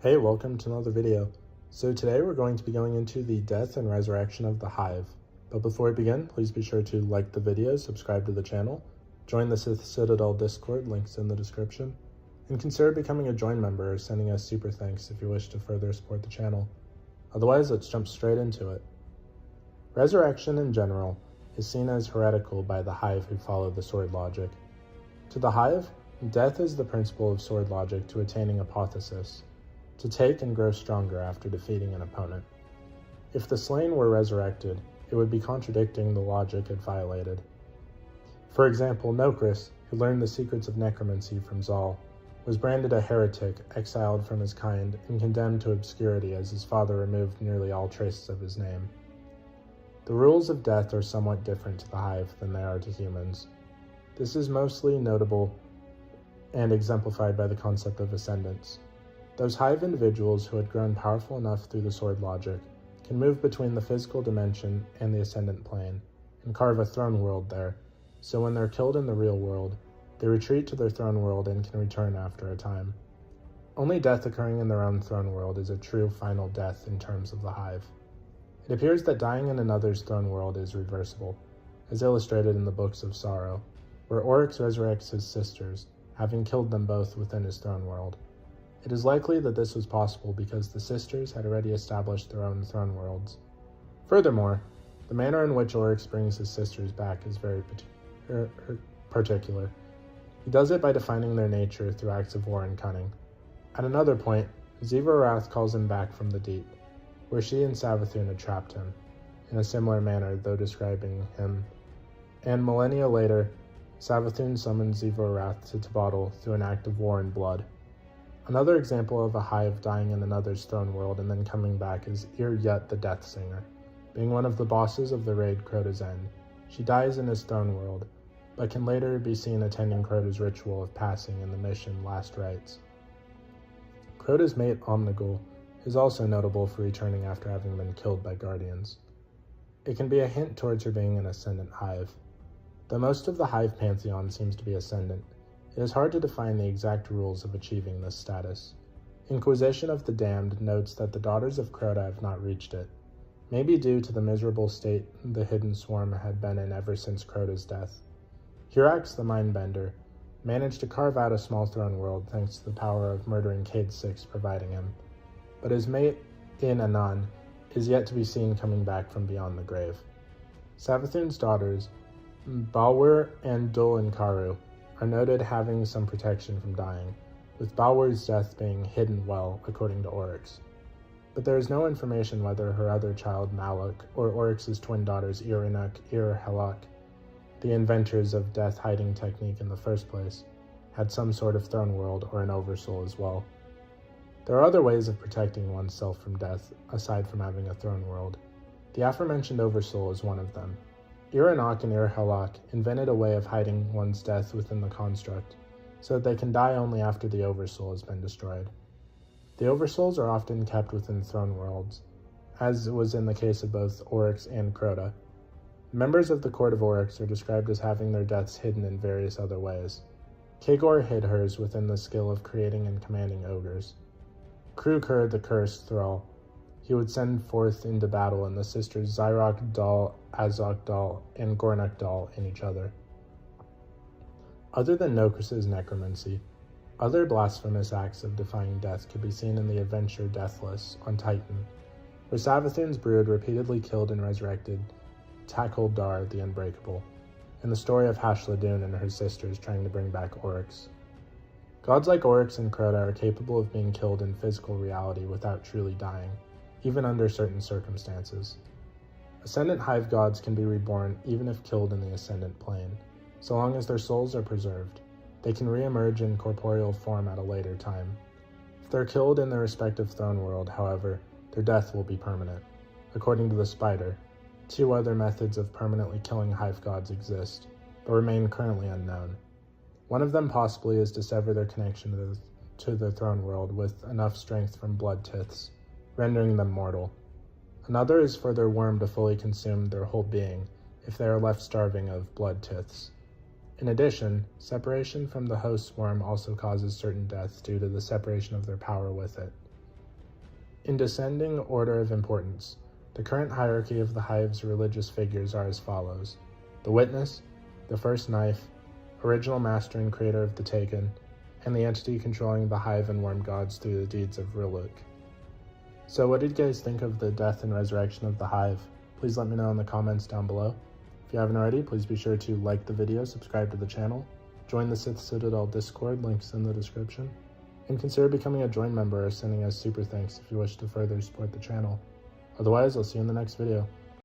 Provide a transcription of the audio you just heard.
Hey, welcome to another video. So today we're going to be going into the death and resurrection of the Hive. But before we begin, please be sure to like the video, subscribe to the channel, join the Sith Citadel Discord, links in the description, and consider becoming a join member or sending us super thanks if you wish to further support the channel. Otherwise, let's jump straight into it. Resurrection in general is seen as heretical by the Hive who follow the sword logic. To the Hive, death is the principle of sword logic to attaining apotheosis, to take and grow stronger after defeating an opponent. If the slain were resurrected, it would be contradicting the logic it violated. For example, Nokris, who learned the secrets of necromancy from Zal, was branded a heretic, exiled from his kind, and condemned to obscurity as his father removed nearly all traces of his name. The rules of death are somewhat different to the Hive than they are to humans. This is mostly notable and exemplified by the concept of ascendants. Those Hive individuals who had grown powerful enough through the sword logic can move between the physical dimension and the ascendant plane, and carve a throne world there, so when they're killed in the real world, they retreat to their throne world and can return after a time. Only death occurring in their own throne world is a true final death in terms of the Hive. It appears that dying in another's throne world is reversible, as illustrated in the Books of Sorrow, where Oryx resurrects his sisters, having killed them both within his throne world. It is likely that this was possible because the sisters had already established their own throne worlds. Furthermore, the manner in which Oryx brings his sisters back is very particular. He does it by defining their nature through acts of war and cunning. At another point, Ziva calls him back from the deep, where she and Savathun had trapped him, in a similar manner though describing him, and millennia later, Savathun summons Ziva to Tabadal through an act of war and blood. Another example of a Hive dying in another's throne world and then coming back is Yet the Death Singer, being one of the bosses of the raid Crota's End. She dies in his throne world, but can later be seen attending Crota's ritual of passing in the mission Last Rites. Crota's mate Omnigul is also notable for returning after having been killed by Guardians. It can be a hint towards her being an Ascendant Hive. Though most of the Hive pantheon seems to be Ascendant, it is hard to define the exact rules of achieving this status. Inquisition of the Damned notes that the daughters of Crota have not reached it, maybe due to the miserable state the Hidden Swarm had been in ever since Crota's death. Hurax the Mindbender managed to carve out a small throne world thanks to the power of murdering Cade Six providing him, but his mate In Anan is yet to be seen coming back from beyond the grave. Savathun's daughters, Balwer and Dul Inkaru, are noted having some protection from dying, with Balwer's death being hidden well, according to Oryx. But there is no information whether her other child Malak or Oryx's twin daughters Irinuk, Halak, the inventors of death hiding technique in the first place, had some sort of throne world or an oversoul as well. There are other ways of protecting oneself from death, aside from having a throne world. The aforementioned oversoul is one of them. Irinok and Halak invented a way of hiding one's death within the construct, so that they can die only after the oversoul has been destroyed. The oversouls are often kept within throne worlds, as was in the case of both Oryx and Crota. Members of the court of Oryx are described as having their deaths hidden in various other ways. Kagor hid hers within the skill of creating and commanding ogres. Krukur, the cursed thrall, he would send forth into battle and the sisters Zyrok Dal, Azok Dal, and Gornak Dal in each other. Other than Nokris's necromancy, other blasphemous acts of defying death could be seen in the adventure Deathless on Titan, where Savathun's brood repeatedly killed and resurrected Takal Dar the Unbreakable, and the story of Hashladun and her sisters trying to bring back Oryx. Gods like Oryx and Crota are capable of being killed in physical reality without truly dying, even under certain circumstances. Ascendant Hive gods can be reborn even if killed in the Ascendant plane, so long as their souls are preserved. They can re-emerge in corporeal form at a later time. If they're killed in their respective throne world, however, their death will be permanent. According to the Spider, 2 other methods of permanently killing Hive gods exist, but remain currently unknown. One of them possibly is to sever their connection to the throne world with enough strength from blood tiths, rendering them mortal. Another is for their worm to fully consume their whole being if they are left starving of blood tiths. In addition, separation from the host swarm also causes certain deaths due to the separation of their power with it. In descending order of importance, the current hierarchy of the Hive's religious figures are as follows: the Witness, the First Knife, original master and creator of the Taken, and the entity controlling the Hive and Worm gods through the deeds of Riluk. So what did you guys think of the death and resurrection of the Hive? Please let me know in the comments down below. If you haven't already, please be sure to like the video, subscribe to the channel, join the Sith Citadel Discord, links in the description, and consider becoming a join member or sending us super thanks if you wish to further support the channel. Otherwise, I'll see you in the next video.